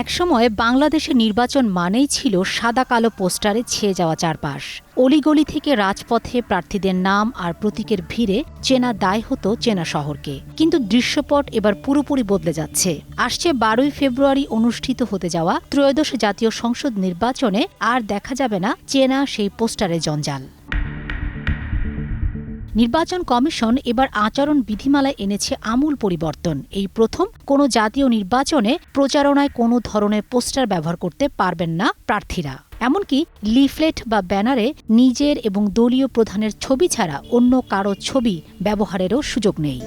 একসময় বাংলাদেশের নির্বাচন মানেই ছিল সাদা কালো পোস্টারে ছেয়ে যাওয়া চারপাশ। অলিগলি থেকে রাজপথে প্রার্থীদের নাম আর প্রতীকের ভিড়ে চেনা দায় হতো চেনা শহরকে। কিন্তু দৃশ্যপট এবার পুরোপুরি বদলে যাচ্ছে। আসছে 12ই ফেব্রুয়ারি অনুষ্ঠিত হতে যাওয়া ত্রয়োদশ জাতীয় সংসদ নির্বাচনে আর দেখা যাবে না চেনা সেই পোস্টারের জঞ্জাল। নির্বাচন কমিশন এবার আচরণ বিধিমালায় এনেছে আমূল পরিবর্তন। এই প্রথম কোনো জাতীয় নির্বাচনে প্রচারণায় কোনো ধরনের পোস্টার ব্যবহার করতে পারবেন না প্রার্থীরা। এমনকি লিফলেট বা ব্যানারে নিজের এবং দলীয় প্রধানের ছবি ছাড়া অন্য কারো ছবি ব্যবহারেরও সুযোগ নেই।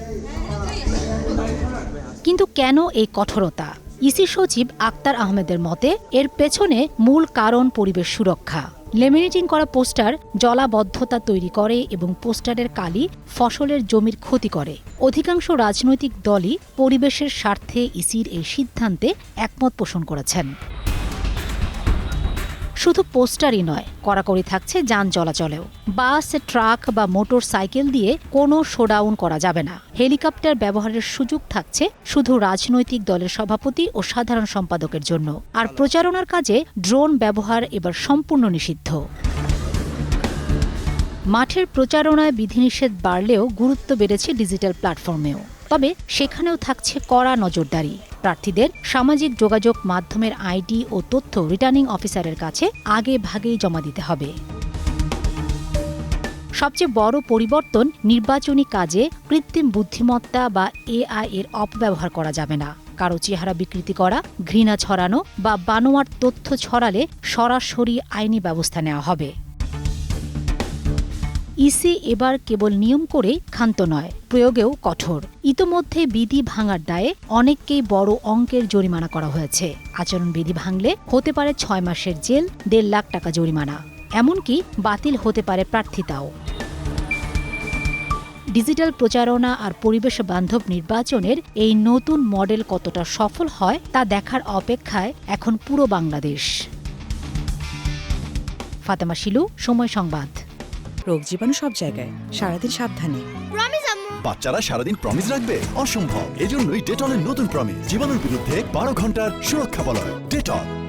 কিন্তু কেন এই কঠোরতা? ইসি সচিব আক্তার আহমেদের মতে এর পেছনে মূল কারণ পরিবেশ সুরক্ষা। লেমিনেটিং করা পোস্টার জলাবদ্ধতা তৈরি করে এবং পোস্টারের কালি ফসলের জমির ক্ষতি করে। অধিকাংশ রাজনৈতিক দলই পরিবেশের স্বার্থে ইসির এই সিদ্ধান্তে একমত পোষণ করেছেন। শুধু পোস্টারই নয়, কড়াকড়ি থাকছে যান চলাচলেও। বাস, ট্রাক বা মোটর সাইকেল দিয়ে কোনো শোডাউন করা যাবে না। হেলিকপ্টার ব্যবহারের সুযোগ থাকছে শুধু রাজনৈতিক দলের সভাপতি ও সাধারণ সম্পাদকের জন্য। আর প্রচারণার কাজে ড্রোন ব্যবহার এবার সম্পূর্ণ নিষিদ্ধ। মাঠের প্রচারণায় বিধিনিষেধ বাড়লেও গুরুত্ব বেড়েছে ডিজিটাল প্ল্যাটফর্মেও। তবে সেখানেও থাকছে কড়া নজরদারি। প্রার্থীদের সামাজিক যোগাযোগ মাধ্যমের আইডি ও তথ্য রিটার্নিং অফিসারের কাছে আগে ভাগেই জমা দিতে হবে। সবচেয়ে বড় পরিবর্তন, নির্বাচনী কাজে কৃত্রিম বুদ্ধিমত্তা বা এআই এর অপব্যবহার করা যাবে না। কারো চেহারা বিকৃতি করা, ঘৃণা ছড়ানো বা বানোয়াট তথ্য ছড়ালে সরাসরি আইনি ব্যবস্থা নেওয়া হবে। ইসি এবার কেবল নিয়ম করে ক্ষান্ত নয়, প্রয়োগেও কঠোর। ইতোমধ্যে বিধি ভাঙার দায়ে অনেককেই বড় অঙ্কের জরিমানা করা হয়েছে। আচরণবিধি ভাঙলে হতে পারে 6 মাসের জেল, 1.5 লাখ টাকা জরিমানা। এমনকি বাতিল হতে পারে প্রার্থিতাও। ডিজিটাল প্রচারণা আর পরিবেশ বান্ধব নির্বাচনের এই নতুন মডেল কতটা সফল হয় তা দেখার অপেক্ষায় এখন পুরো বাংলাদেশ। ফাতেমা শিলু, সময় সংবাদ। রোগ জীবাণু সব জায়গায়, সারাদিন সাবধানে। বাচ্চারা সারাদিন প্রমিস রাখবে? অসম্ভব। এজন্যই ডেটলের নতুন প্রমিস জীবাণুর বিরুদ্ধে 12 ঘন্টার সুরক্ষা বলয়। ডেটল।